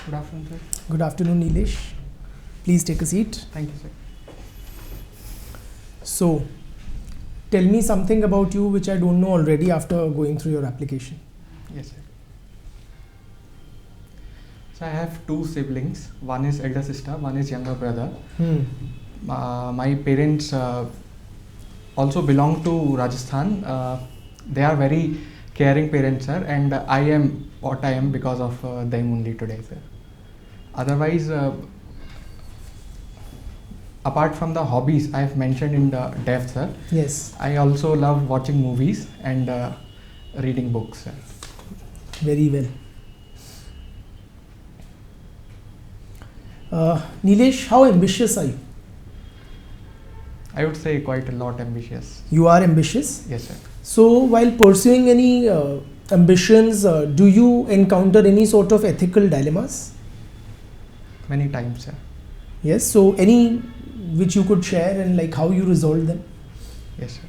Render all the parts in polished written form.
Good afternoon, sir. Good afternoon, Neelesh. Please take a seat. Thank you, sir. So, tell me something about you which I don't know already after going through your application. Yes, sir. So I have two siblings. One is elder sister, one is younger brother. My parents also belong to Rajasthan. They are very caring parents, sir, and I am what I am because of them only today, sir. Otherwise, apart from the hobbies I have mentioned in the depth, sir, Yes, I also love watching movies and reading books, sir. very well. Neelesh, how ambitious are you? I would say quite a lot ambitious. You are ambitious. Yes, sir. So, while pursuing any ambitions, do you encounter any sort of ethical dilemmas? Many times, sir. Yes. So, any which you could share and like how you resolve them? Yes, sir.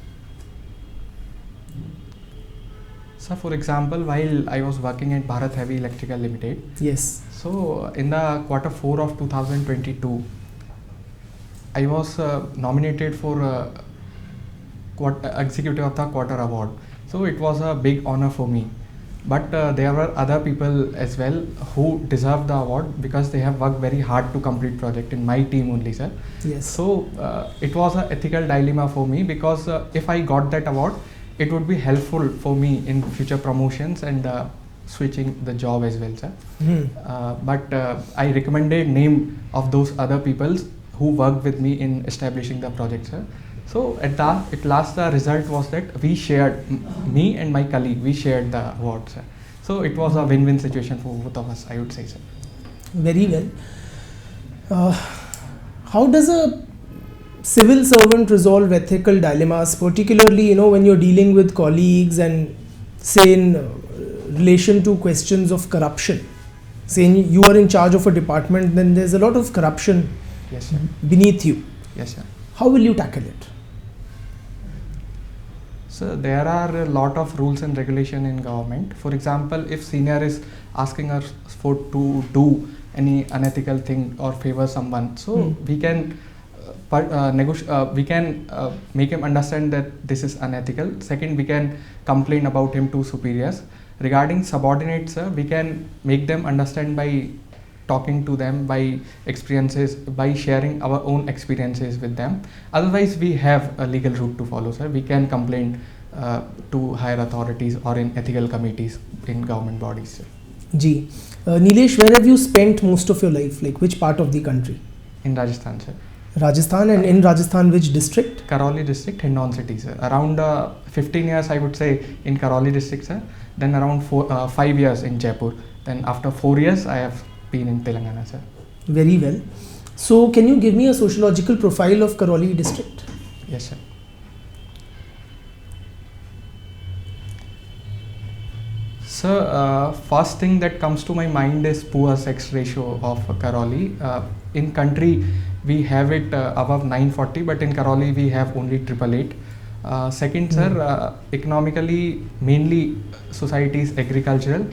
So, for example, while I was working at Bharat Heavy Electrical Limited, Yes. so in the quarter 4 of 2022, I was nominated for Executive of the Quarter Award. So it was a big honor for me. But there were other people as well who deserved the award because they have worked very hard to complete project in my team only, sir. Yes. So it was an ethical dilemma for me because if I got that award, it would be helpful for me in future promotions and switching the job as well, sir. But I recommended name of those other people who worked with me in establishing the project, sir. So at last the result was that we shared, me and my colleague, we shared the award, sir. So it was a win-win situation for both of us, I would say, sir. Very well. How does a civil servant resolve ethical dilemmas, particularly when you're dealing with colleagues and say in relation to questions of corruption? Say you are in charge of a department, then there's a lot of corruption Yes, sir. beneath you. Yes, sir. How will you tackle it? So there are a lot of rules and regulation in government. For example, if senior is asking us to do any unethical thing or favor someone, so we can make him understand that this is unethical. Second, we can complain about him to superiors. Regarding subordinates, we can make them understand by talking to them, by experiences, by sharing our own experiences with them. Otherwise, we have a legal route to follow, sir. We can complain to higher authorities or in ethical committees in government bodies, sir. Ji. Neelesh, where have you spent most of your life? Like which part of the country? In Rajasthan, sir. Rajasthan, and in Rajasthan which district? Karoli district, Hindon city, sir. Around 15 years, I would say, in Karoli district, sir. Then around 5 years in Jaipur. Then after 4 years, I have been in Telangana, sir. Very well. So, can you give me a sociological profile of Karoli district? Yes, sir. So, first thing that comes to my mind is poor sex ratio of Karoli. In country, we have it above 940, but in Karoli, we have only 888. Second, sir, economically, mainly society is agricultural.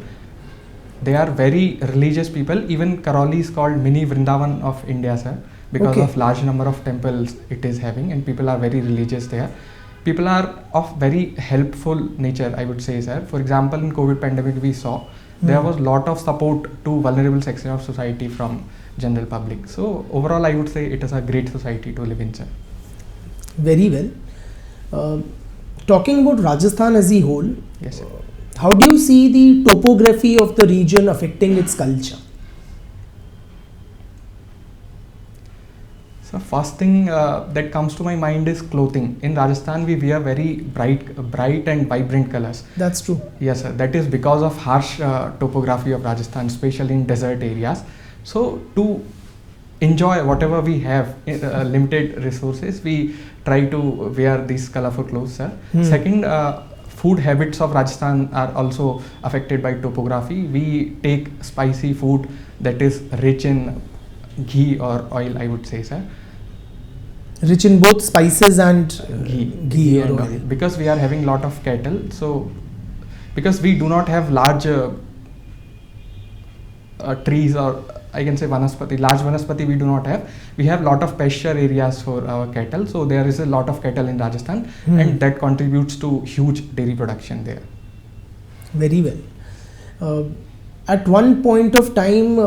They are very religious people. Even Karoli is called mini Vrindavan of India, sir, because of large number of temples it is having, and people are very religious there. People are of very helpful nature, I would say, sir. For example, in COVID pandemic, we saw there was lot of support to vulnerable section of society from general public. So overall, I would say it is a great society to live in, sir. Very well. Talking about Rajasthan as a whole, yes, sir. How do you see the topography of the region affecting its culture? So first thing that comes to my mind is clothing. In Rajasthan, we wear very bright and vibrant colors. That's true. Yes, sir. That is because of harsh topography of Rajasthan, especially in desert areas. So to enjoy whatever we have, limited resources, we try to wear these colorful clothes, sir. Second, food habits of Rajasthan are also affected by topography. We take spicy food that is rich in ghee or oil, I would say, sir. Rich in both spices and ghee and oil. Because we are having lot of cattle, so because we do not have large trees, or I can say vanaspati, large vanaspati we do not have. We have lot of pasture areas for our cattle, so there is a lot of cattle in Rajasthan, and that contributes to huge dairy production there. Very well. At one point of time,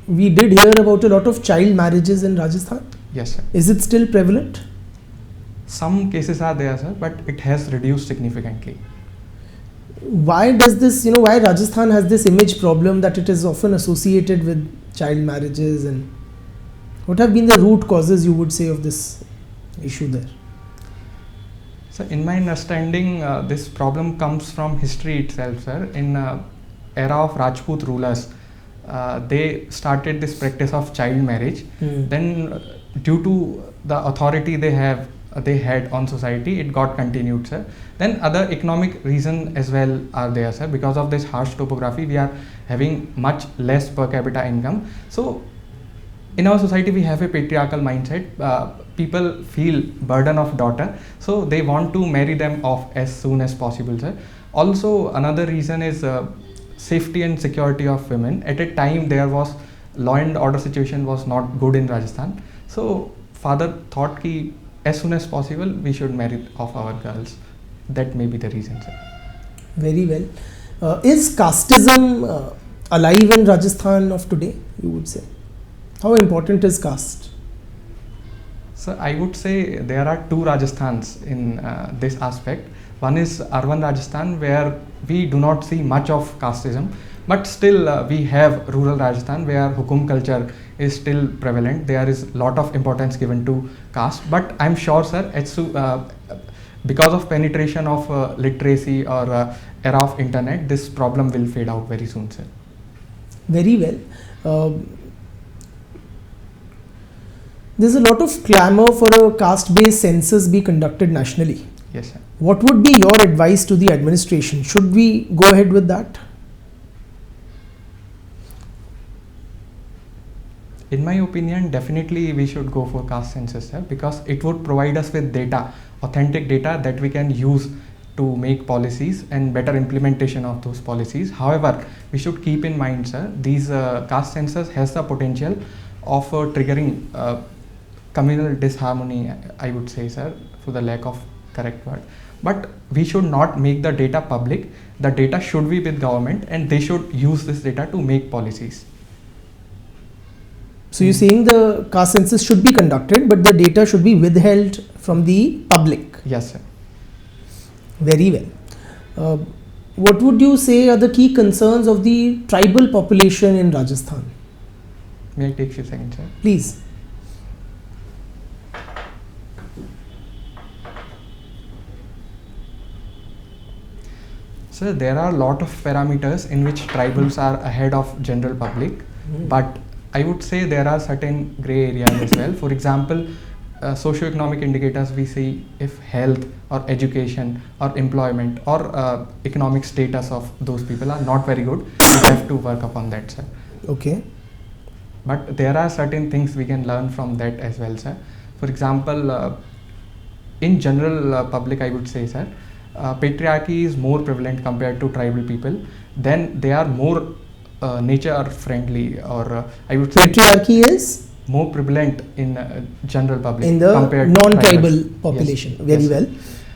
we did hear about a lot of child marriages in Rajasthan. Yes, sir. Is it still prevalent? Some cases are there, sir, but it has reduced significantly. Why does this, why Rajasthan has this image problem that it is often associated with child marriages, and what have been the root causes, you would say, of this issue there? So in my understanding, this problem comes from history itself, sir. In era of Rajput rulers, they started this practice of child marriage. Then due to the authority they had on society, it got continued, sir. Then other economic reason as well are there, sir. Because of this harsh topography, we are having much less per capita income. So in our society, we have a patriarchal mindset. People feel burden of daughter, so they want to marry them off as soon as possible, sir. Also, another reason is safety and security of women. At a time, there was law and order situation was not good in Rajasthan. So father thought ki as soon as possible we should marry off our girls. That may be the reason, sir. Very well. Is casteism alive in Rajasthan of today, you would say? How important is caste? So I would say there are two Rajasthans in this aspect. One is urban Rajasthan, where we do not see much of casteism, but still we have rural Rajasthan where hukum culture is still prevalent. There is lot of importance given to caste, but I'm sure, sir, because of penetration of literacy or era of internet, this problem will fade out very soon, sir. Very well. There's a lot of clamor for a caste-based census be conducted nationally. Yes, sir. What would be your advice to the administration? Should we go ahead with that? In my opinion, definitely we should go for caste census, sir, because it would provide us with data, authentic data that we can use to make policies and better implementation of those policies. However, we should keep in mind, sir, these caste census has the potential of triggering communal disharmony, I would say, sir, for the lack of correct word. But we should not make the data public. The data should be with government, and they should use this data to make policies. So you're saying the caste census should be conducted, but the data should be withheld from the public? Yes, sir. Very well. What would you say are the key concerns of the tribal population in Rajasthan? May I take a few seconds, sir? Please. So there are a lot of parameters in which tribals are ahead of general public, but I would say there are certain gray areas as well. For example, socioeconomic indicators we see if health or education or employment or economic status of those people are not very good. We have to work upon that, sir. Okay. But there are certain things we can learn from that as well, sir. For example, in general public, I would say, sir, patriarchy is more prevalent compared to tribal people. Then they are more nature friendly, or I would say patriarchy is more prevalent in general public in the non-tribal population. Yes. Very yes.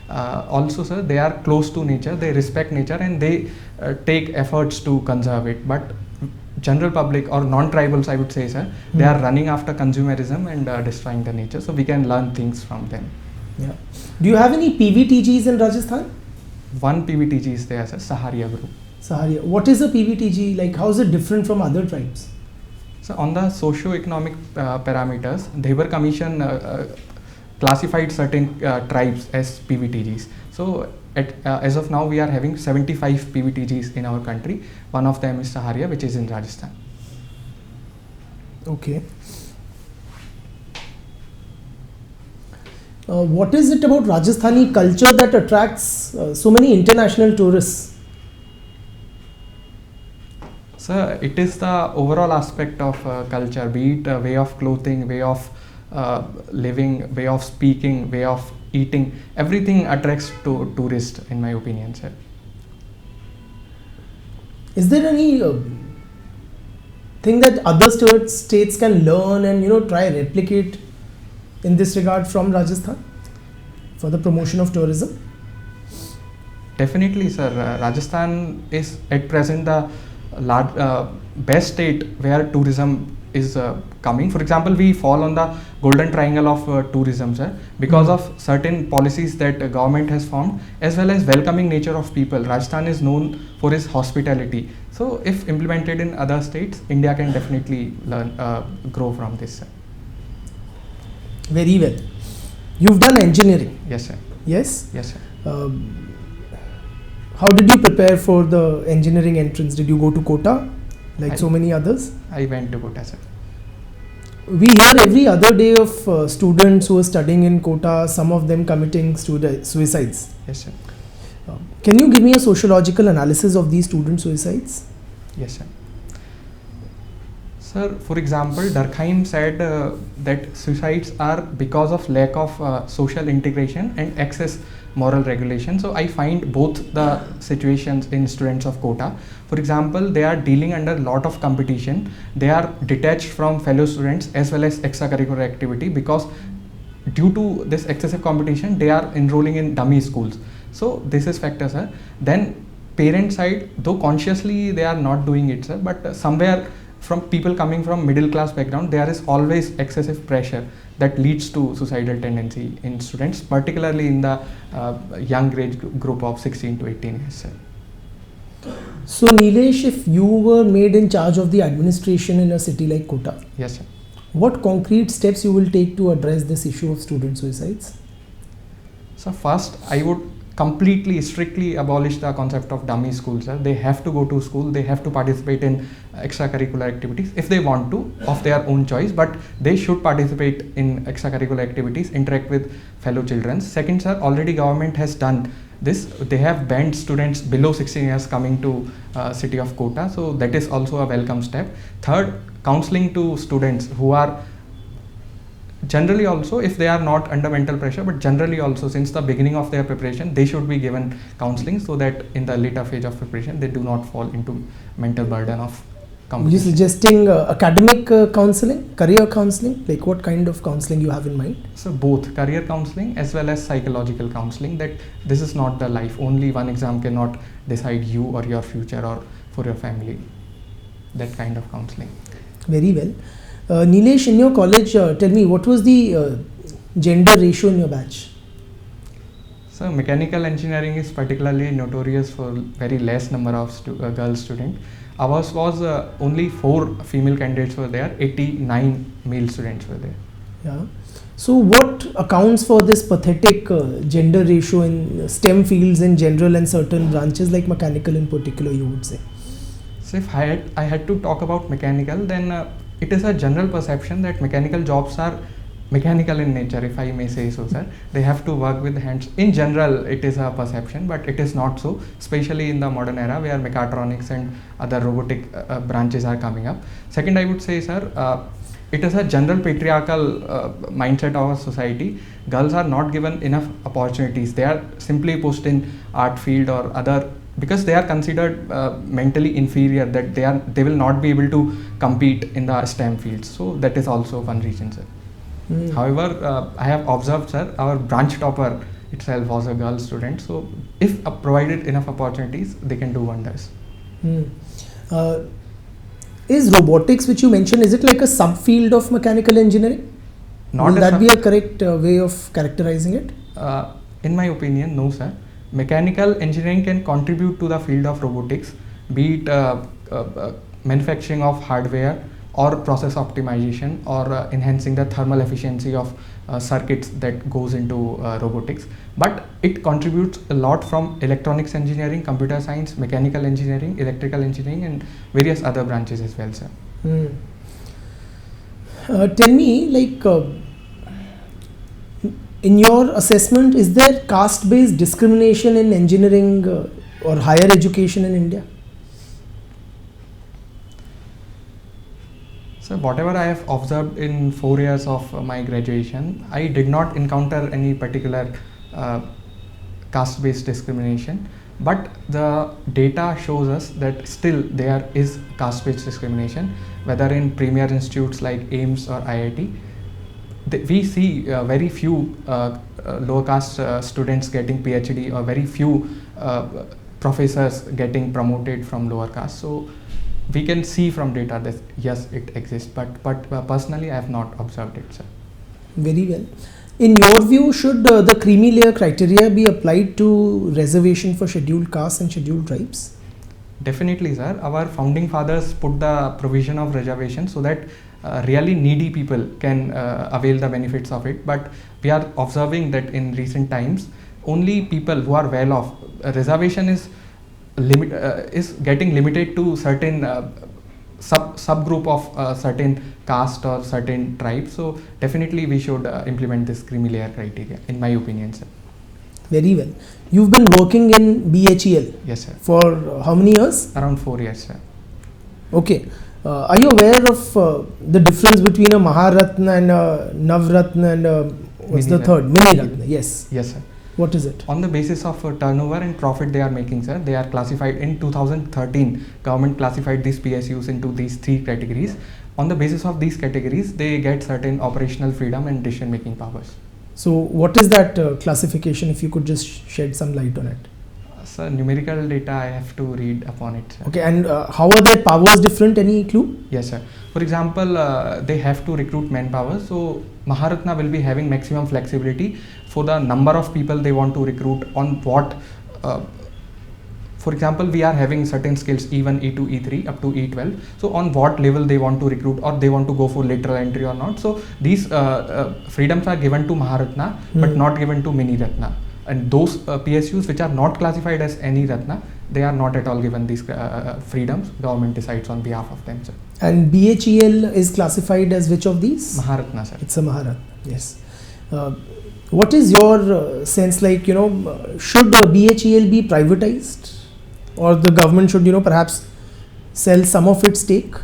well. Also, sir, they are close to nature, they respect nature, and they take efforts to conserve it. But general public or non-tribals, I would say, sir, they are running after consumerism and destroying the nature. So we can learn things from them. Yeah. Do you have any PVTGs in Rajasthan? One PVTG is there, sir, Saharia group. Saharia. What is a PVTG? Like, how is it different from other tribes? So on the socio-economic parameters, the Labour Commission classified certain tribes as PVTGs. So as of now, we are having 75 PVTGs in our country. One of them is Saharia, which is in Rajasthan. Okay. What is it about Rajasthani culture that attracts so many international tourists? So it is the overall aspect of culture, be it way of clothing, way of living, way of speaking, way of eating. Everything attracts to tourists, in my opinion, sir. Is there any think that other states can learn and try replicate in this regard from Rajasthan for the promotion of tourism? Definitely, sir. Rajasthan is at present the best state where tourism is coming. For example, we fall on the golden triangle of tourism, sir, because of certain policies that government has formed, as well as welcoming nature of people. Rajasthan is known for its hospitality. So, if implemented in other states, India can definitely grow from this, sir. Very well. You've done engineering. Yes, sir. Yes? Yes, sir. How did you prepare for the engineering entrance? Did you go to Kota like so many others? I went to Kota, sir. We hear every other day of students who are studying in Kota, some of them committing suicides. Yes, sir. Can you give me a sociological analysis of these student suicides? Yes, sir. Sir, for example, Durkheim said that suicides are because of lack of social integration and excess moral regulation. So I find both the situations in students of Kota. For example, they are dealing under a lot of competition. They are detached from fellow students as well as extracurricular activity, because due to this excessive competition, they are enrolling in dummy schools. So this is factor, sir. Then parent side, though consciously they are not doing it, sir, but somewhere from people coming from middle class background, there is always excessive pressure that leads to suicidal tendency in students, particularly in the young age group of 16 to 18 years, sir. So Neelesh, if you were made in charge of the administration in a city like Kota, yes, sir, what concrete steps you will take to address this issue of student suicides? So first, I would completely, strictly abolish the concept of dummy schools, sir. They have to go to school, they have to participate in extracurricular activities if they want to, of their own choice, but they should participate in extracurricular activities, interact with fellow children. Second, sir, already government has done this. They have banned students below 16 years coming to city of Kota, so that is also a welcome step. Third, counseling to students who are generally also, if they are not under mental pressure, but generally also since the beginning of their preparation, they should be given counseling so that in the later phase of preparation, they do not fall into mental burden of competition. Are you suggesting academic counseling, career counseling? Like what kind of counseling you have in mind? So both career counseling as well as psychological counseling, that this is not the life. Only one exam cannot decide you or your future or for your family. That kind of counseling. Very well. Neelesh, in your college, tell me, what was the gender ratio in your batch? So mechanical engineering is particularly notorious for very less number of girl students. Ours was only 4 female candidates were there, 89 male students were there. Yeah. So what accounts for this pathetic gender ratio in STEM fields in general and certain branches like mechanical in particular, you would say? So if I had to talk about mechanical, then it is a general perception that mechanical jobs are mechanical in nature, if I may say so, sir. They have to work with hands. In general, it is a perception, but it is not so, especially in the modern era where mechatronics and other robotic branches are coming up. Second, I would say, sir, it is a general patriarchal mindset of our society. Girls are not given enough opportunities. They are simply pushed in art field or other, because they are considered mentally inferior, that they will not be able to compete in the STEM fields. So that is also one reason, sir. However, I have observed, sir, our branch topper itself was a girl student. So if provided enough opportunities, they can do wonders. Is robotics, which you mentioned, is it like a subfield of mechanical engineering? Not Will that be a correct way of characterizing it? In my opinion, no, sir. Mechanical engineering can contribute to the field of robotics, be it manufacturing of hardware or process optimization or enhancing the thermal efficiency of circuits that goes into robotics. But it contributes a lot from electronics engineering, computer science, mechanical engineering, electrical engineering and various other branches as well, sir. Tell me, like, in your assessment, is there caste-based discrimination in engineering or higher education in India? So whatever I have observed in 4 years of my graduation, I did not encounter any particular caste-based discrimination. but the data shows us that still there is caste-based discrimination, whether in premier institutes like AIMS or IIT. We see very few lower caste students getting PhD, or very few professors getting promoted from lower caste. So we can see from data that yes, it exists, but personally I have not observed it, sir. Very well. In your view, should the creamy layer criteria be applied to reservation for scheduled castes and scheduled tribes? Definitely, sir. Our founding fathers put the provision of reservation so that really needy people can avail the benefits of it. But we are observing that in recent times, only people who are well off, reservation is getting limited to certain subgroup of certain caste or certain tribe. So definitely we should implement this creamy layer criteria, in my opinion, sir. Very well. You've been working in BHEL. Yes, sir. For how many years? Around 4 years, sir. Okay. Are you aware of the difference between a Maharatna and a Navratna and what's the third? Mini Ratna. Yes. Yes, sir. What is it? On the basis of turnover and profit they are making, sir, they are classified in 2013. Government classified these PSUs into these 3 categories. On the basis of these categories, they get certain operational freedom and decision-making powers. So, what is that classification? If you could just shed some light on it. Sir, numerical data I have to read upon it, sir. Okay, and how are their powers different? Any clue? Yes, sir. For example, they have to recruit manpower. So Maharatna will be having maximum flexibility for the number of people they want to recruit on what. For example, we are having certain skills E1, E2, E3 up to E12. So on what level they want to recruit, or they want to go for lateral entry or not. So these freedoms are given to Maharatna but not given to Mini Ratna. And those PSUs which are not classified as any Ratna, they are not at all given these freedoms. Government decides on behalf of them, sir. And BHEL is classified as which of these? Maharatna, sir. It's a Maharatna, yes. What is your sense, like, should BHEL be privatized? Or the government should, perhaps sell some of its stake?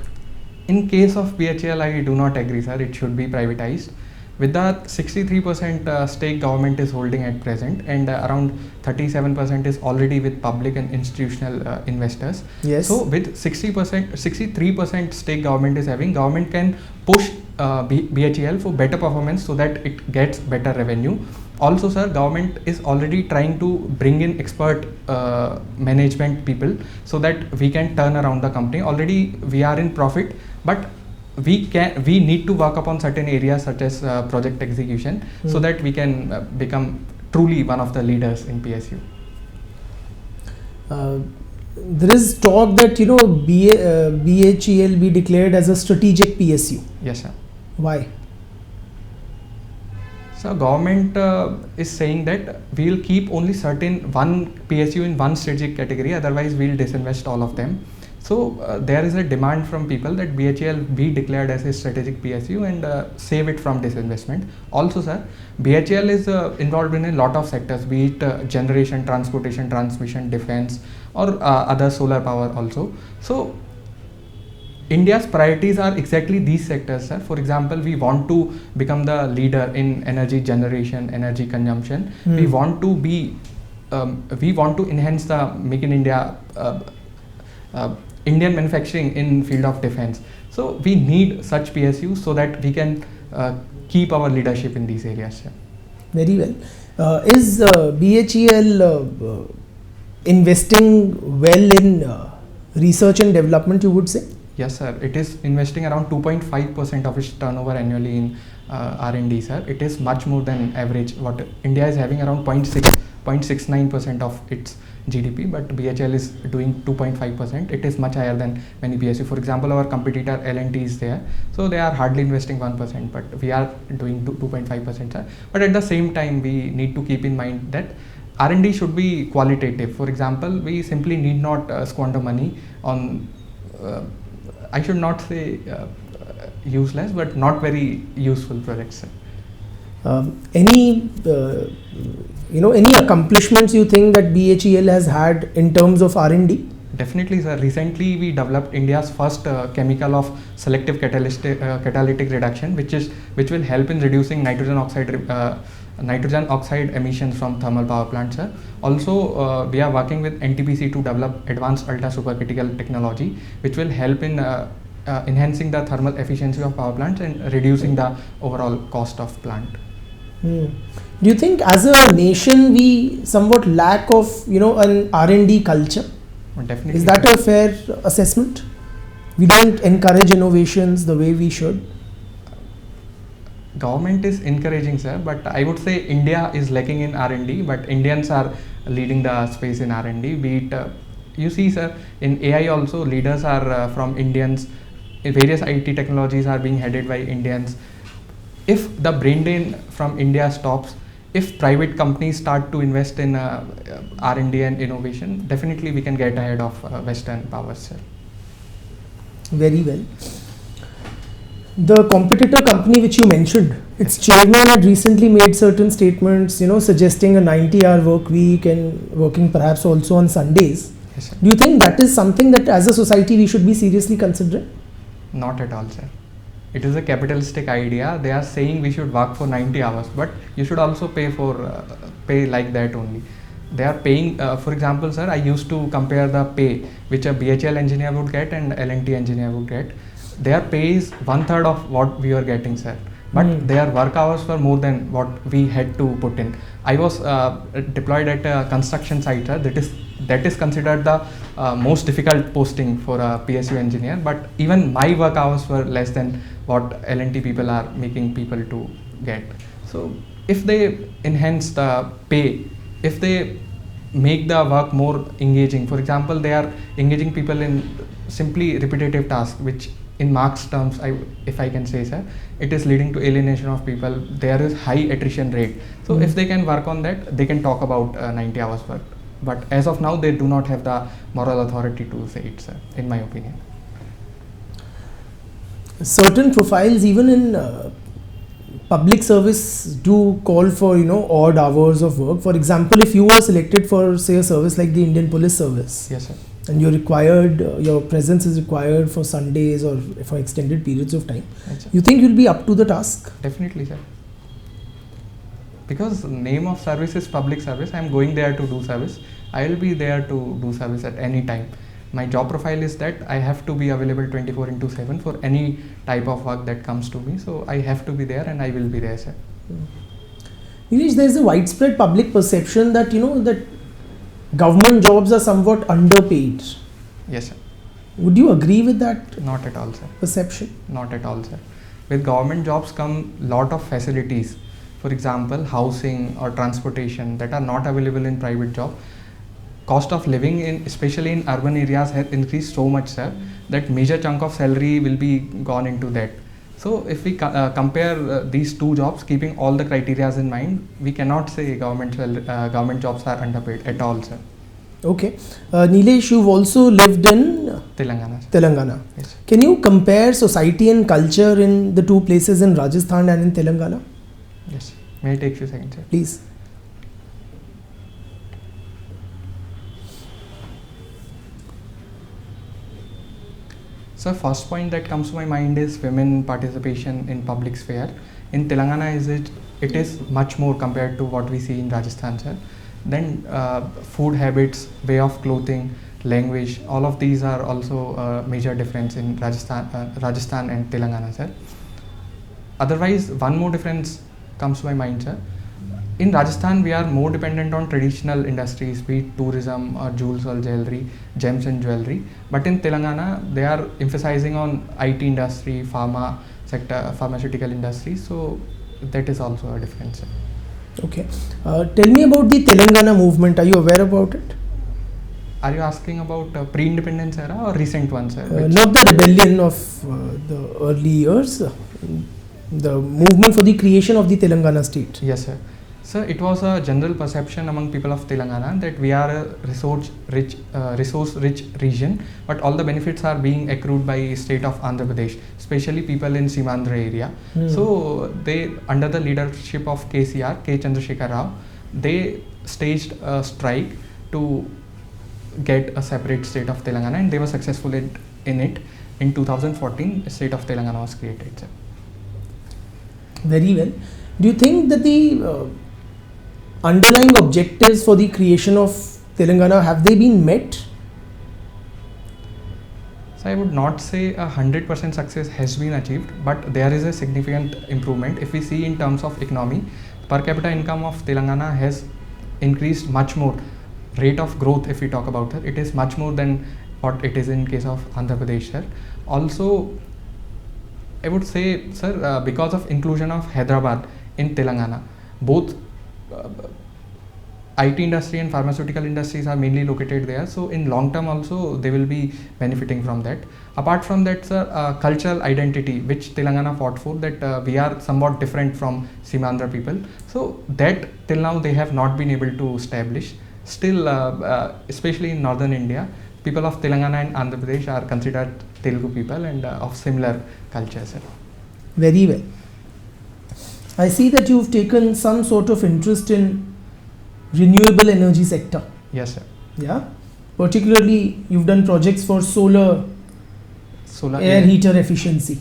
In case of BHEL, I do not agree, sir. It should be privatized. With the 63% stake government is holding at present, and around 37% is already with public and institutional investors. Yes. So with 63% stake government is having, government can push BHEL for better performance so that it gets better revenue. Also, sir, government is already trying to bring in expert management people so that we can turn around the company. Already we are in profit, but we need to work upon certain areas such as project execution so that we can become truly one of the leaders in PSU. There is talk that BHEL be declared as a strategic PSU. Yes, sir. Why? So government is saying that we will keep only certain one PSU in one strategic category, otherwise we will disinvest all of them. So there is a demand from people that BHEL be declared as a strategic PSU and save it from disinvestment. Also, sir, BHEL is involved in a lot of sectors, be it generation, transportation, transmission, defense, or other solar power also. So India's priorities are exactly these sectors, sir. For example, we want to become the leader in energy generation, energy consumption. We want to be, we want to enhance the Make in India, Indian manufacturing in field of defense. So we need such PSUs so that we can keep our leadership in these areas, sir. Very well. Is BHEL investing well in research and development, you would say? Yes, sir. It is investing around 2.5% of its turnover annually in R&D, sir. It is much more than average. What India is having around 0.69% of its GDP, but BHEL is doing 2.5%. It is much higher than many PSU. For example, our competitor L&T is there, so they are hardly investing 1%, but we are doing 2.5%, sir. But at the same time, we need to keep in mind that R&D should be qualitative. For example, we simply need not squander money on I should not say useless, but not very useful projects, sir. Any accomplishments you think that BHEL has had in terms of R&D? Definitely, sir. Recently, we developed India's first chemical of selective catalytic reduction, which will help in reducing nitrogen oxide emissions from thermal power plants, sir. Also, we are working with NTPC to develop advanced ultra supercritical technology, which will help in enhancing the thermal efficiency of power plants and reducing the overall cost of plant. Do you think, as a nation, we somewhat lack of an R&D culture? Definitely. Is that a fair assessment? We don't encourage innovations the way we should. Government is encouraging, sir, but I would say India is lacking in R&D, but Indians are leading the space in R&D. Be it, you see, sir, in AI also leaders are from Indians. Various IT technologies are being headed by Indians. If the brain drain from India stops, if private companies start to invest in R&D and innovation, definitely we can get ahead of Western powers, sir. Very well. The competitor company which you mentioned, its chairman had recently made certain statements, suggesting a 90-hour work week and working perhaps also on Sundays. Yes, sir. Do you think that is something that as a society we should be seriously considering? Not at all, sir. It is a capitalistic idea. They are saying we should work for 90 hours, but you should also pay like that only. They are paying, for example, sir, I used to compare the pay which a BHL engineer would get and L&T engineer would get. Their pay is 1/3 of what we are getting, sir. But their work hours were more than what we had to put in. I was deployed at a construction site, sir. That is considered the most difficult posting for a PSU engineer. But even my work hours were less than what L&T people are making people to get. So if they enhance the pay, if they make the work more engaging, for example, they are engaging people in simply repetitive tasks, which in marks terms, if I can say, sir, it is leading to alienation of people. There is high attrition rate. So if they can work on that, they can talk about 90 hours work. But as of now, they do not have the moral authority to say it, sir, in my opinion. Certain profiles, even in public service, do call for odd hours of work. For example, if you were selected for, say, a service like the Indian Police Service, yes, sir, and you're required, your presence is required for Sundays or for extended periods of time, yes, sir, you think you'll be up to the task? Definitely, sir. Because name of service is public service. I am going there to do service. I will be there to do service at any time. My job profile is that I have to be available 24/7 for any type of work that comes to me. So I have to be there and I will be there, sir. Neelesh, there is a widespread public perception that that government jobs are somewhat underpaid. Yes, sir. Would you agree with that Not at all, sir. perception? Not at all, sir. With government jobs come lot of facilities. For example, housing or transportation that are not available in private job. Cost of living, especially in urban areas, has increased so much, sir, that major chunk of salary will be gone into that. So if we compare these two jobs, keeping all the criteria in mind, we cannot say government jobs are underpaid at all, sir. Okay. Neelesh, you've also lived in Telangana. Yes. Can you compare society and culture in the two places, in Rajasthan and in Telangana? Yes. May I take few seconds, sir? Please. So first point that comes to my mind is women participation in public sphere. In Telangana, it is much more compared to what we see in Rajasthan, sir. Then food habits, way of clothing, language, all of these are also a major difference in Rajasthan and Telangana, sir. Otherwise, one more difference comes to my mind, sir. In Rajasthan, we are more dependent on traditional industries, be it tourism or jewels or jewelry, gems and jewelry. But in Telangana, they are emphasizing on IT industry, pharma sector, pharmaceutical industry. So that is also a difference, sir. Okay. Tell me about the Telangana movement. Are you aware about it? Are you asking about pre-independence era or recent one, sir? Not the rebellion of the early years, the movement for the creation of the Telangana state. Yes, sir. Sir, it was a general perception among people of Telangana that we are a resource-rich region, but all the benefits are being accrued by state of Andhra Pradesh, especially people in Simandra area. So they, under the leadership of KCR, K. Chandrasekhar Rao, they staged a strike to get a separate state of Telangana, and they were successful in it. In 2014, state of Telangana was created, sir. Very well. Do you think that the underlying objectives for the creation of Telangana, have they been met? So I would not say 100% success has been achieved, but there is a significant improvement. If we see in terms of economy, per capita income of Telangana has increased much more. Rate of growth, if we talk about it is much more than what it is in case of Andhra Pradesh, sir. Also, I would say, sir, because of inclusion of Hyderabad in Telangana, both IT industry and pharmaceutical industries are mainly located there. So in long term also they will be benefiting from that. Apart from that, sir, cultural identity which Telangana fought for, that we are somewhat different from Simandhra people. So that till now they have not been able to establish. Still, especially in northern India, people of Telangana and Andhra Pradesh are considered Telugu people and of similar culture, sir. Very well. I see that you've taken some sort of interest in renewable energy sector. Yes, sir. Yeah. Particularly, you've done projects for solar air heater efficiency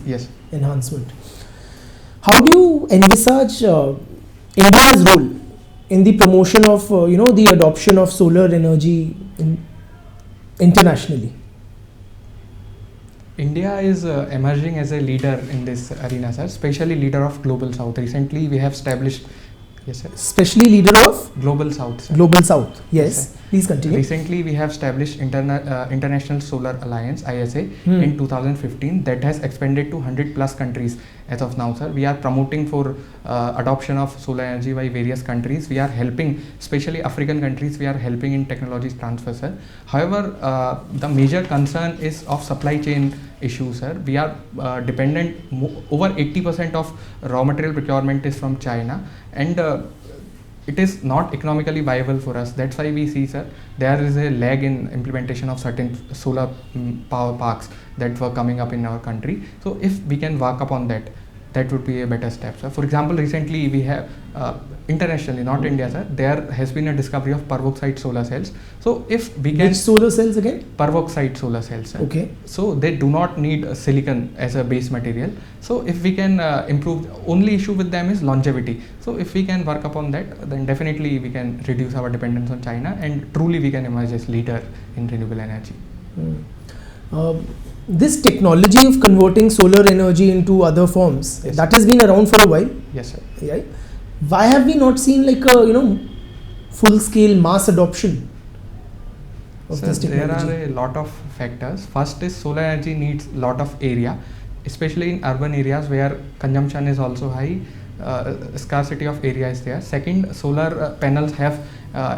enhancement. How do you envisage India's role in the promotion of the adoption of solar energy internationally? India is emerging as a leader in this arena, sir, especially leader of Global South. Recently, we have established, yes, sir. Especially leader of Global South, sir. Global South, yes. Yes, please continue. Recently, we have established International Solar Alliance (ISA) in 2015. That has expanded to 100 plus countries as of now, sir. We are promoting for adoption of solar energy by various countries. We are helping, especially African countries. We are helping in technology transfer, sir. However, the major concern is of supply chain issues, sir. We are dependent. Over 80% of raw material procurement is from China, and it is not economically viable for us. That's why we see, sir, there is a lag in implementation of certain solar power parks that were coming up in our country. So if we can work upon that, that would be a better step, sir. For example, recently we have internationally, not India, sir, there has been a discovery of peroxide solar cells. So if we can... Which solar cells again? Peroxide solar cells, sir. Okay. So they do not need silicon as a base material. So if we can improve, only issue with them is longevity. So if we can work upon that, then definitely we can reduce our dependence on China, and truly we can emerge as leader in renewable energy. This technology of converting solar energy into other forms, yes, that has been around for a while. Yes, sir. Right? Why have we not seen like a full-scale mass adoption of this technology? There are a lot of factors. First is solar energy needs a lot of area, especially in urban areas where consumption is also high. Scarcity of area is there. Second, solar panels have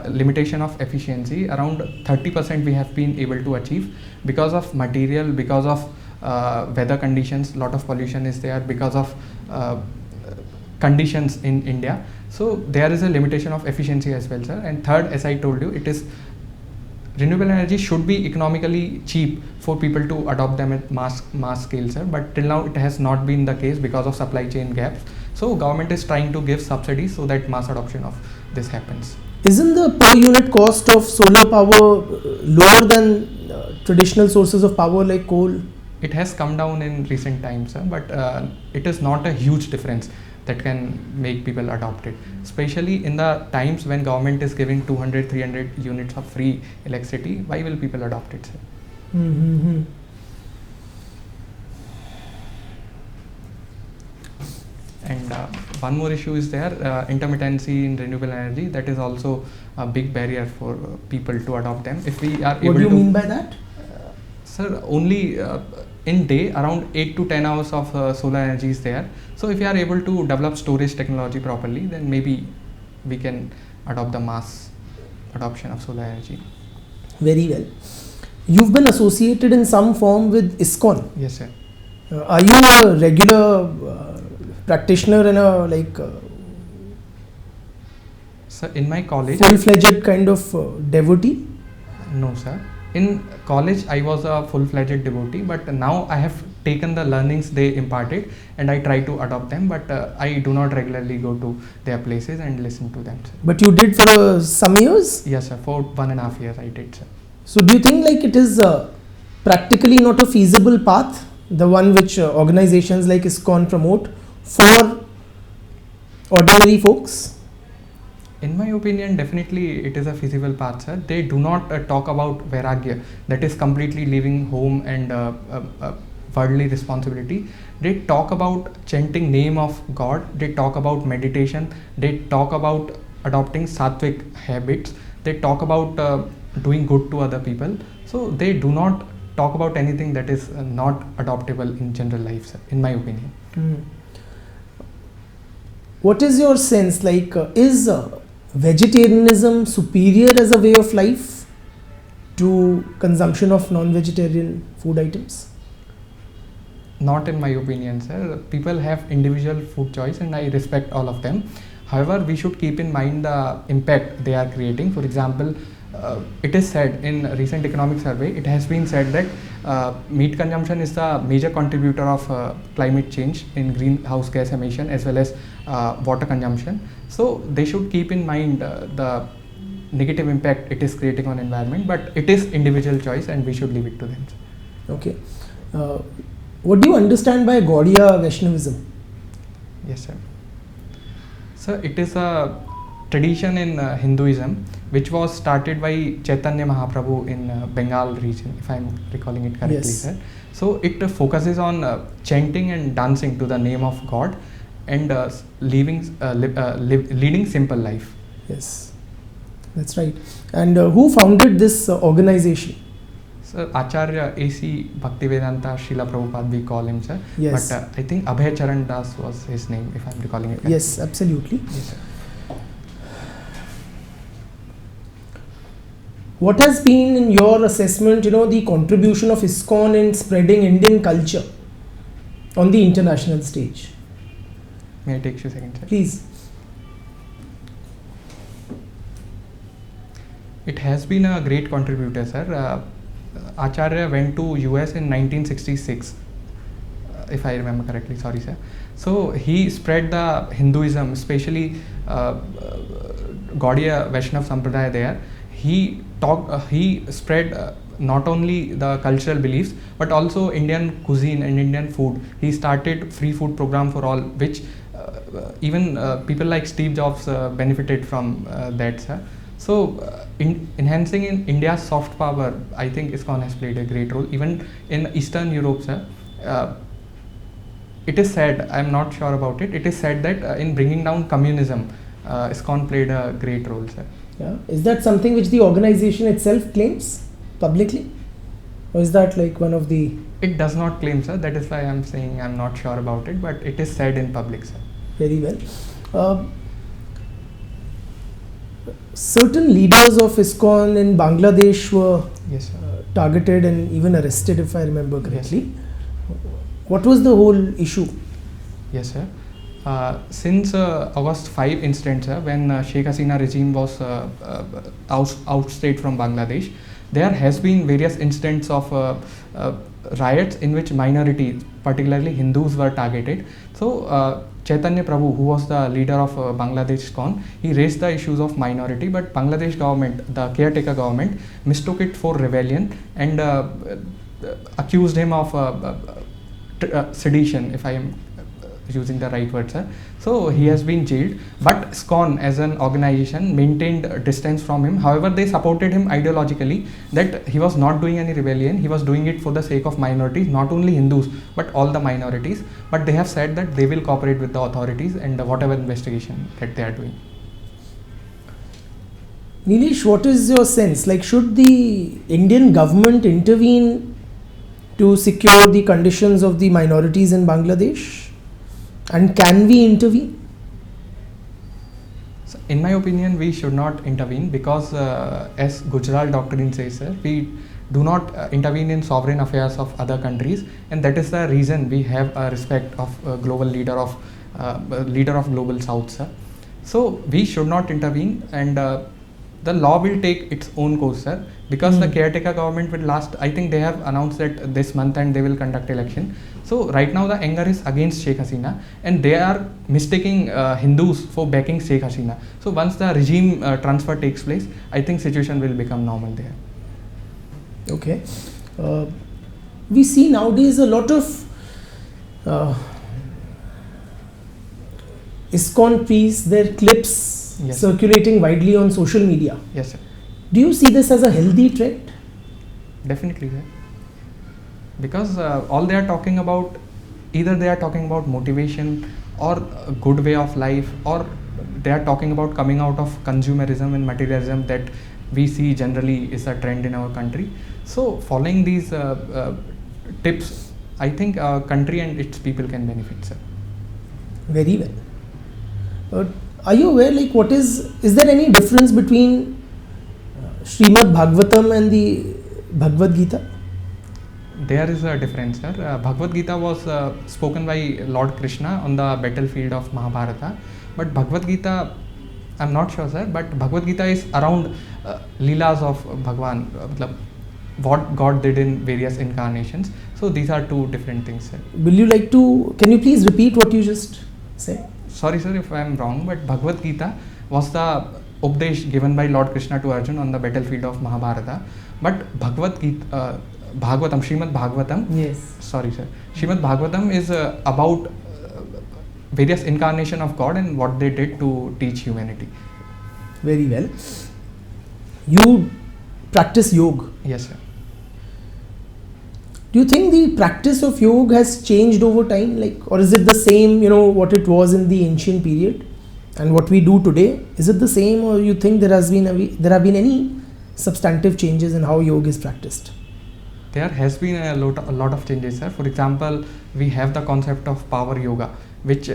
limitation of efficiency. Around 30% we have been able to achieve because of material, because of weather conditions. Lot of pollution is there because of conditions in India. So there is a limitation of efficiency as well, sir. And third, as I told you, it is renewable energy should be economically cheap for people to adopt them at mass scale, sir. But till now it has not been the case because of supply chain gaps. So government is trying to give subsidies so that mass adoption of this happens. Isn't the per unit cost of solar power lower than traditional sources of power like coal? It has come down in recent times, sir, but it is not a huge difference that can make people adopt it, especially in the times when government is giving 200-300 units of free electricity. Why will people adopt it, sir? Mm-hmm. And one more issue is there, intermittency in renewable energy. That is also a big barrier for people to adopt them. If we are able to... What do you mean by that? Sir, only in day around 8 to 10 hours of solar energy is there. So if you are able to develop storage technology properly, then maybe we can adopt the mass adoption of solar energy. Very well. You've been associated in some form with ISKCON. Yes, sir. Are you a regular practitioner and a Sir, in my college... full-fledged kind of devotee? No, sir. In college, I was a full-fledged devotee, but now I have taken the learnings they imparted and I try to adopt them, but I do not regularly go to their places and listen to them, sir. But you did for some years? Yes, sir. For 1.5 years I did, sir. So do you think like it is practically not a feasible path, the one which organizations like ISKCON promote for ordinary folks? In my opinion, definitely it is a feasible path, sir. They do not talk about vairagya, that is completely leaving home and worldly responsibility. They talk about chanting name of God. They talk about meditation. They talk about adopting sattvic habits. They talk about doing good to other people. So they do not talk about anything that is not adoptable in general life, sir, in my opinion. What is your sense, like is vegetarianism superior as a way of life to consumption of non-vegetarian food items? Not in my opinion, sir. People have individual food choice and I respect all of them. However, we should keep in mind the impact they are creating. For example, it is said in a recent economic survey, it has been said that meat consumption is the major contributor of climate change in greenhouse gas emission as well as water consumption. So they should keep in mind the negative impact it is creating on environment, but it is individual choice and we should leave it to them. Okay. What do you understand by Gaudiya Vaishnavism? Yes, sir. So it is a tradition in Hinduism which was started by Chaitanya Mahaprabhu in Bengal region, if I am recalling it correctly, Yes. sir. So it focuses on chanting and dancing to the name of God and leading simple life. Yes, that's right. And who founded this organization? So Acharya A.C. Bhaktivedanta Srila Prabhupada, we call him, sir. Yes. But I think Abhay Charan Das was his name, if I am recalling it correctly. Yes, absolutely. Yes, sir. What has been, in your assessment, the contribution of ISKCON in spreading Indian culture on the international stage? May I take you a second, sir? Please. It has been a great contributor, sir. Acharya went to US in 1966, if I remember correctly, sorry, sir. So he spread the Hinduism, especially Gaudiya Vaishnav Sampradaya there. He spread not only the cultural beliefs but also Indian cuisine and Indian food. He started free food program for all, which even people like Steve Jobs benefited from that, sir. So enhancing in India's soft power, I think ISKCON has played a great role. Even in Eastern Europe, sir, it is said, I am not sure about it, it is said that in bringing down communism, ISKCON played a great role, sir. Yeah. Is that something which the organization itself claims publicly? Or is that like one of the... It does not claim, sir. That is why I am saying I am not sure about it, but it is said in public, sir. Very well. Certain leaders of ISKCON in Bangladesh were Yes, sir. Targeted and even arrested, if I remember correctly. Yes. What was the whole issue? Yes, sir. Since August 5 incident, sir, when Sheikh Hasina regime was ousted from Bangladesh, there has been various incidents of riots in which minorities, particularly Hindus, were targeted. So Chaitanya Prabhu, who was the leader of Bangladesh ISKCON, he raised the issues of minority, but Bangladesh government, the caretaker government, mistook it for rebellion and accused him of sedition, if I am using the right word, sir. So he has been jailed, but ISKCON as an organization maintained distance from him. However, they supported him ideologically that he was not doing any rebellion, he was doing it for the sake of minorities, not only Hindus but all the minorities. But they have said that they will cooperate with the authorities and whatever investigation that they are doing. Neelesh, what is your sense? Like, should the Indian government intervene to secure the conditions of the minorities in Bangladesh? And can we intervene? So in my opinion, we should not intervene because as Gujarat doctrine says, sir, we do not intervene in sovereign affairs of other countries, and that is the reason we have a respect of global leader of global South, sir. So we should not intervene, and the law will take its own course, sir, because the caretaker government will last. I think they have announced that this month and they will conduct election. So right now the anger is against Sheikh Hasina, and they are mistaking Hindus for backing Sheikh Hasina. So once the regime transfer takes place, I think situation will become normal there. Okay. We see nowadays a lot of ISKCON priests, their clips Yes. circulating widely on social media. Yes, sir. Do you see this as a healthy trend? Definitely, sir. Because all they are talking about, either they are talking about motivation or a good way of life, or they are talking about coming out of consumerism and materialism that we see generally is a trend in our country. So following these tips, I think our country and its people can benefit, sir. Very well. Are you aware, like, is there any difference between Srimad Bhagavatam and the Bhagavad Gita? There is a difference, sir. Bhagavad Gita was spoken by Lord Krishna on the battlefield of Mahabharata, but Bhagavad Gita, I'm not sure, sir, but Bhagavad Gita is around Leelas of Bhagwan, what God did in various incarnations. So these are two different things, sir. Can you please repeat what you just said? Sorry, sir, if I am wrong, but Bhagavad Gita was the Updesh given by Lord Krishna to Arjun on the battlefield of Mahabharata. But Bhagavad Gita, Bhagavatam, Srimad Bhagavatam. Yes. Sorry, sir. Srimad Bhagavatam is about various incarnation of God and what they did to teach humanity. Very well. You practice yoga. Yes, sir. Do you think the practice of yoga has changed over time, or is it the same, what it was in the ancient period and what we do today? Is it the same, or you think there have been any substantive changes in how yoga is practiced? There has been a lot of changes, sir. For example, we have the concept of power yoga, which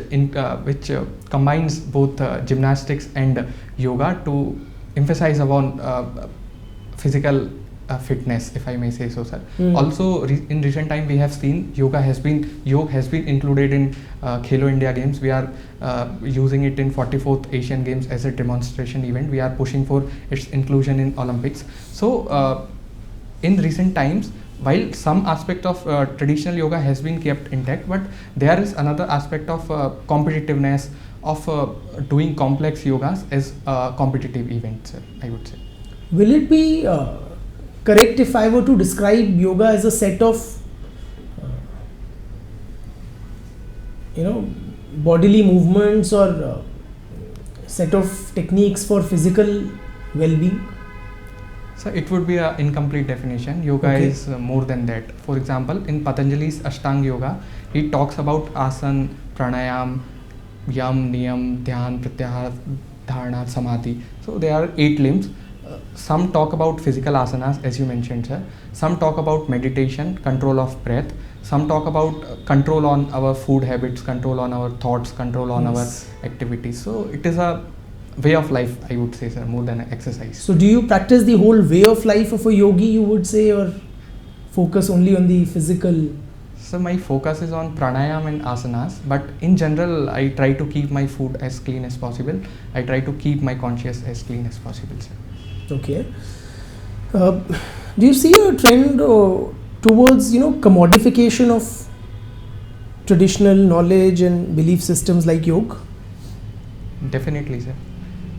combines both gymnastics and yoga to emphasize upon physical fitness, if I may say so, sir. Also, in recent time, we have seen yoga has been included in Khelo India Games. We are using it in 44th Asian Games as a demonstration event. We are pushing for its inclusion in Olympics. So, in recent times, while some aspect of traditional yoga has been kept intact, but there is another aspect of competitiveness of doing complex yogas as a competitive event, sir, I would say. Will it be correct if I were to describe yoga as a set of bodily movements or set of techniques for physical well-being? So it would be an incomplete definition. Yoga is more than that. For example, in Patanjali's Ashtanga Yoga, he talks about asana, pranayam, yam, niyam, dhyan, pratyahar, dharana, samadhi. So there are 8 limbs. Some talk about physical asanas, as you mentioned, sir. Some talk about meditation, control of breath. Some talk about control on our food habits, control on our thoughts, control on our activities. So it is a way of life, I would say, sir, more than an exercise. So do you practice the whole way of life of a yogi, you would say, or focus only on the physical? So my focus is on pranayam and asanas, but in general, I try to keep my food as clean as possible. I try to keep my conscience as clean as possible, sir. Okay. Do you see a trend towards commodification of traditional knowledge and belief systems like yoga? Definitely, sir.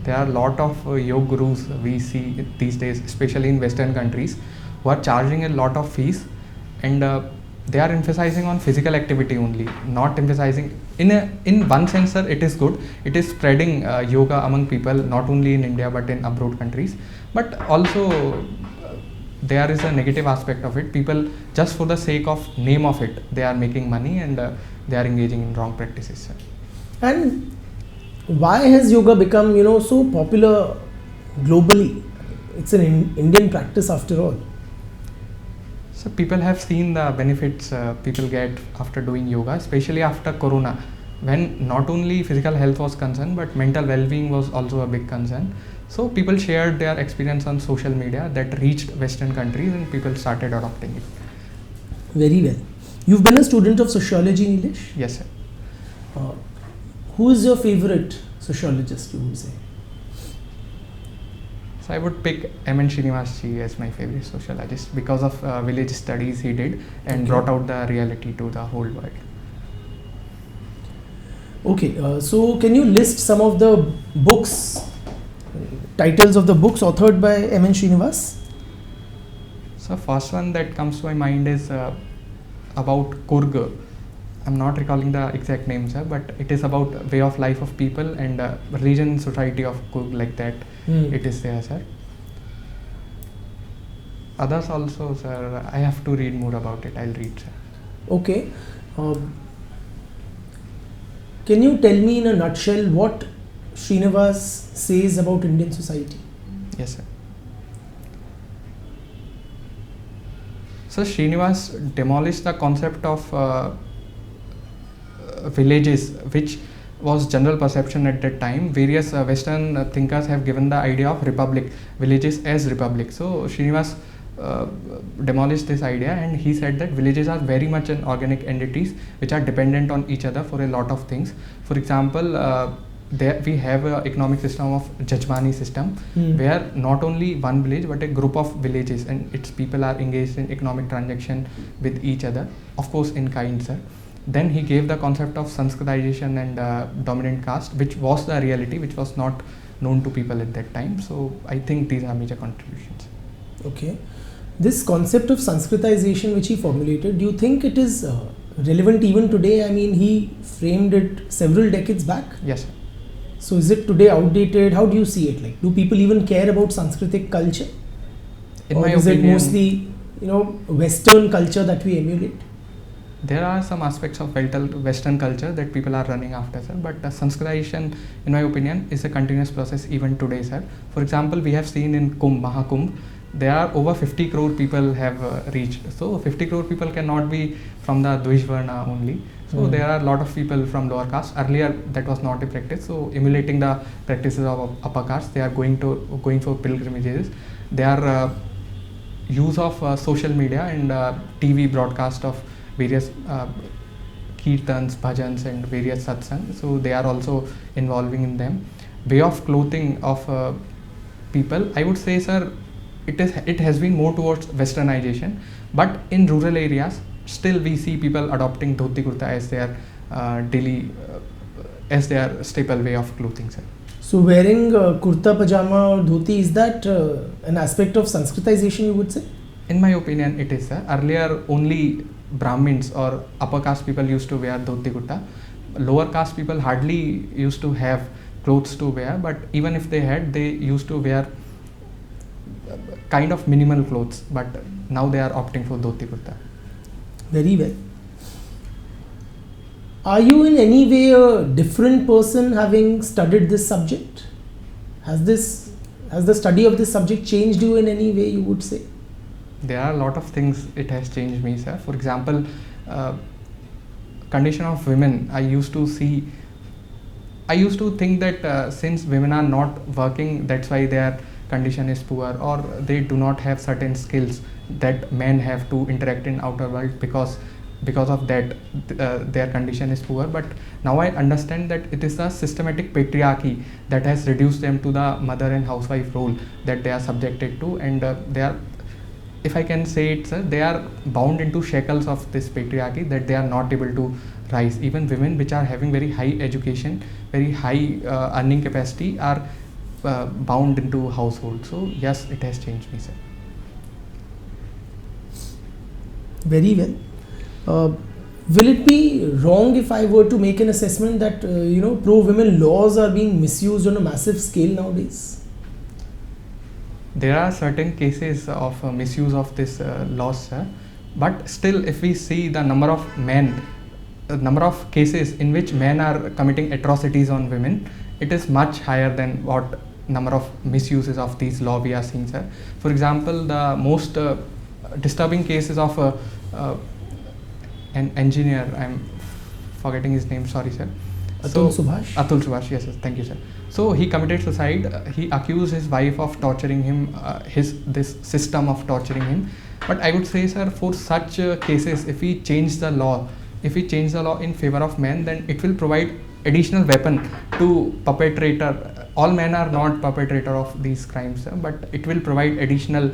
There are a lot of yoga gurus we see these days, especially in Western countries, who are charging a lot of fees, and they are emphasizing on physical activity only, not emphasizing in one sense, sir, it is good. It is spreading yoga among people, not only in India but in abroad countries. But also there is a negative aspect of it. People, just for the sake of name of it, they are making money and they are engaging in wrong practices, sir. And why has yoga become so popular globally? It's an Indian practice after all. So people have seen the benefits people get after doing yoga, especially after Corona, when not only physical health was concerned, but mental well-being was also a big concern. So people shared their experience on social media that reached Western countries and people started adopting it. Very well. You've been a student of sociology, Neelesh? Yes, sir. Who is your favorite sociologist, you would say? So I would pick M.N. Srinivas as my favorite sociologist because of village studies he did and brought out the reality to the whole world. Okay, so can you list some of the books, titles of the books authored by M.N. Srinivas? So So first one that comes to my mind is about Kurg. I'm not recalling the exact name, sir, but it is about way of life of people and religion society of Kurg, like that. It is there, sir. Others also, sir. I have to read more about it. I'll read, sir. Okay. Can you tell me in a nutshell what Srinivas says about Indian society? Yes, sir. So Srinivas demolished the concept of villages, which was general perception at that time. Various Western thinkers have given the idea of republic, villages as republic. So Srinivas demolished this idea, and he said that villages are very much an organic entities which are dependent on each other for a lot of things. For example, there we have an economic system of Jajmani system, where not only one village but a group of villages and its people are engaged in economic transaction with each other, of course in kind, sir. Then he gave the concept of Sanskritization and dominant caste, which was the reality, which was not known to people at that time. So I think these are major contributions. Okay. This concept of Sanskritization which he formulated, do you think it is relevant even today? I mean, he framed it several decades back. Yes, sir. So is it today outdated? How do you see it? Like, do people even care about Sanskritic culture? In my is opinion, it mostly, Western culture that we emulate? There are some aspects of Western culture that people are running after, sir, but Sanskritization, in my opinion, is a continuous process even today, sir. For example, we have seen in Mahakumbh, there are over 50 crore people have reached. So 50 crore people cannot be from the Dvijvarna only. So there are a lot of people from lower caste. Earlier that was not a practice. So emulating the practices of upper caste, they are going for pilgrimages. They are use of social media and TV broadcast of various kirtans, bhajans and various satsangs. So they are also involving in them. Way of clothing of people, I would say, sir, it has been more towards westernization, but in rural areas still we see people adopting dhoti kurta as their daily as their staple way of clothing, sir. So wearing kurta pajama or dhoti, is that an aspect of Sanskritization, you would say? In my opinion, it is, sir. Earlier only Brahmins or upper caste people used to wear dhoti kurta. Lower caste people hardly used to have clothes to wear, but even if they had, they used to wear kind of minimal clothes, but now they are opting for dhoti kurta. Very well. Are you in any way a different person having studied this subject? Has the study of this subject changed you in any way, you would say? There are a lot of things it has changed me, sir. For example, condition of women. I used to think that since women are not working, that's why their condition is poor, or they do not have certain skills that men have to interact in outer world, because of that their condition is poor. But now I understand that it is the systematic patriarchy that has reduced them to the mother and housewife role that they are subjected to, and they are, if I can say it, sir, they are bound into shackles of this patriarchy that they are not able to rise. Even women which are having very high education, very high earning capacity, are bound into household. So yes, it has changed me, sir. Very well. Will it be wrong if I were to make an assessment that pro-women laws are being misused on a massive scale nowadays? There are certain cases of misuse of this laws, sir. But still, if we see the number of cases in which men are committing atrocities on women, it is much higher than what number of misuses of these law we are seeing, sir. For example, the most disturbing cases of an engineer, I'm forgetting his name, sorry, sir. Atul Subhash, yes, thank you, sir. So he committed suicide. He accused his wife of torturing him, this system of torturing him. But I would say, sir, for such cases, if we change the law in favor of men, then it will provide additional weapon to perpetrator. All men are not perpetrator of these crimes, sir, but it will provide additional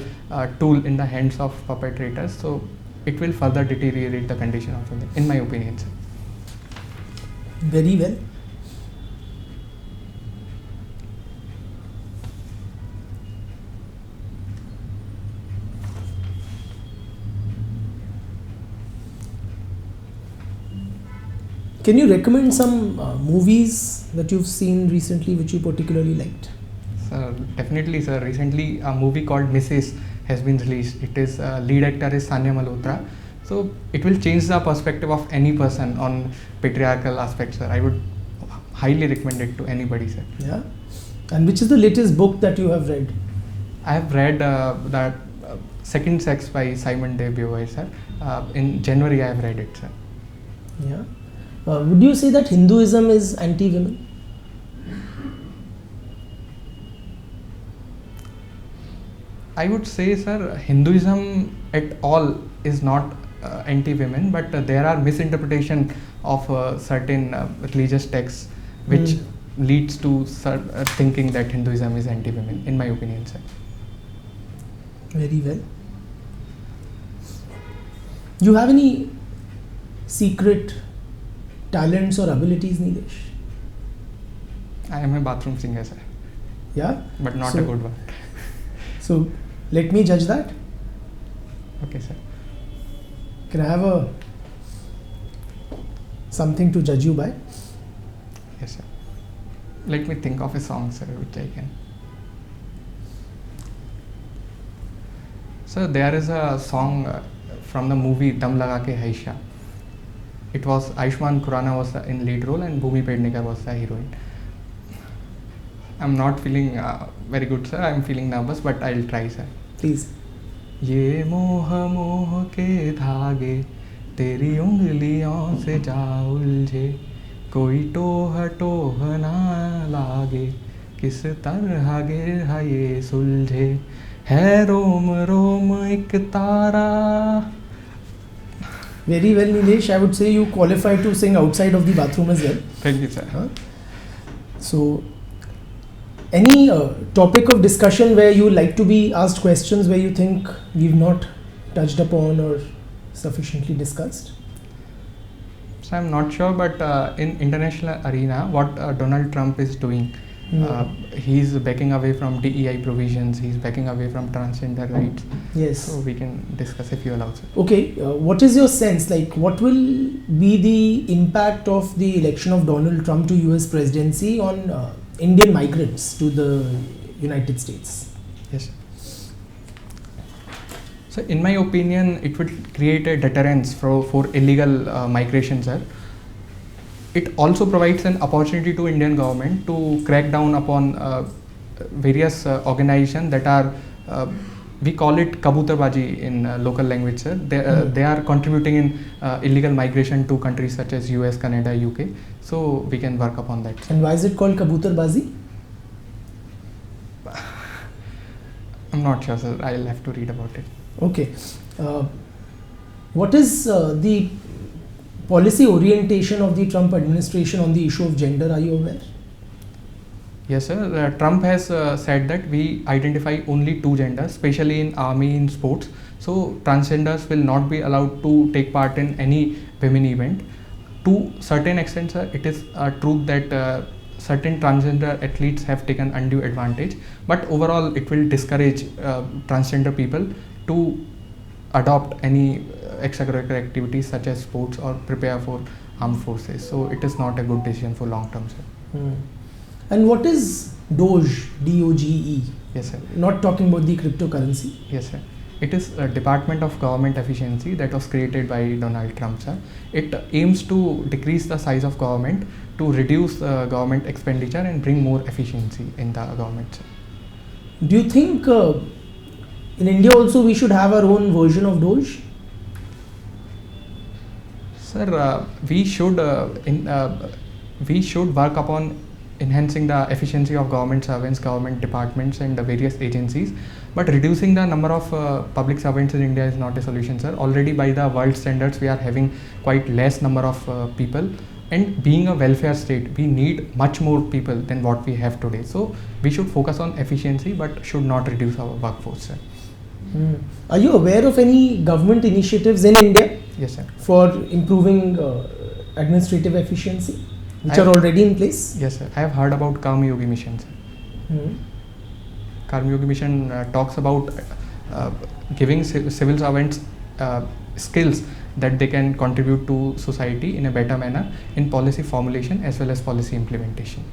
tool in the hands of perpetrators. So it will further deteriorate the condition of women, in my opinion, sir. Very well. Can you recommend some movies that you've seen recently which you particularly liked? Sir, definitely, sir. Recently, a movie called Mrs. has been released. It is lead actor is Sanya Malhotra. So it will change the perspective of any person on patriarchal aspects, sir. I would highly recommend it to anybody, sir. Yeah. And which is the latest book that you have read? I have read that Second Sex by Simon de Beauvoir, sir. In January, I have read it, sir. Yeah. Would you say that Hinduism is anti-women? I would say, sir, Hinduism at all is not anti-women, but there are misinterpretation of certain religious texts which leads to thinking that Hinduism is anti-women, in my opinion, sir. Very well. You have any secret talents or abilities, Neelesh? I am a bathroom singer, sir, Yeah? but not So- a good one. So, let me judge that. Okay, sir. Can I have something to judge you by? Yes, sir. Let me think of a song, sir, which I can. So there is a song from the movie Dam Laga Ke Haisha. It was Ayushmann Khurrana was in lead role and Bhumi Pednekar was the heroine. I'm not feeling very good, sir. I'm feeling nervous, but I'll try, sir. Please. ये मोह मोह के धागे तेरी उंगलियों से जा उलझे कोई टोह टोह ना लागे किस तरह गिर ये सुलझे है रोम रोम एक तारा. Very well, Neelesh. I would say you qualify to sing outside of the bathroom as well. Thank you, sir. Huh? So, any topic of discussion where you like to be asked questions where you think we've not touched upon or sufficiently discussed? So I'm not sure, but in international arena, what Donald Trump is doing, he's backing away from DEI provisions, he's backing away from transgender rights. Yes. So we can discuss if you allow, sir. Okay, what is your sense? Like, what will be the impact of the election of Donald Trump to US presidency on Indian migrants to the United States? Yes. So in my opinion, it would create a deterrence for illegal migration, sir. It also provides an opportunity to Indian government to crack down upon various organizations that are, we call it kabutarbaji in local language, sir. They are contributing in illegal migration to countries such as US, Canada, UK. So we can work upon that, sir. And why is it called kabutarbazi? I'm not sure, sir. I'll have to read about it. Okay. What is the policy orientation of the Trump administration on the issue of gender? Are you aware? Yes, sir. Trump has said that we identify only two genders, especially in army, in sports. So transgenders will not be allowed to take part in any women event. To certain extent, sir, it is true that certain transgender athletes have taken undue advantage. But overall, it will discourage transgender people to adopt any extracurricular activities such as sports or prepare for armed forces. So it is not a good decision for long term, sir. And what is Doge, D-O-G-E? Yes, sir. Not talking about the cryptocurrency. Yes, sir. It is a Department of Government Efficiency that was created by Donald Trump, sir. It aims to decrease the size of government, to reduce government expenditure and bring more efficiency in the government, sir. Do you think in India also we should have our own version of Doge? Sir, we should work upon enhancing the efficiency of government servants, government departments and the various agencies, but reducing the number of public servants in India is not a solution, sir. Already by the world standards we are having quite less number of people, and being a welfare state we need much more people than what we have today. So we should focus on efficiency but should not reduce our workforce, sir. Are you aware of any government initiatives in India? Yes, sir. For improving administrative efficiency, which are already in place? Yes, sir. I have heard about Karma Yogi Mission, sir. Karma Yogi Mission talks about giving civil servants skills that they can contribute to society in a better manner in policy formulation as well as policy implementation.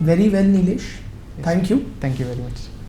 Very well, Neelesh. Yes. Thank you. Thank you very much.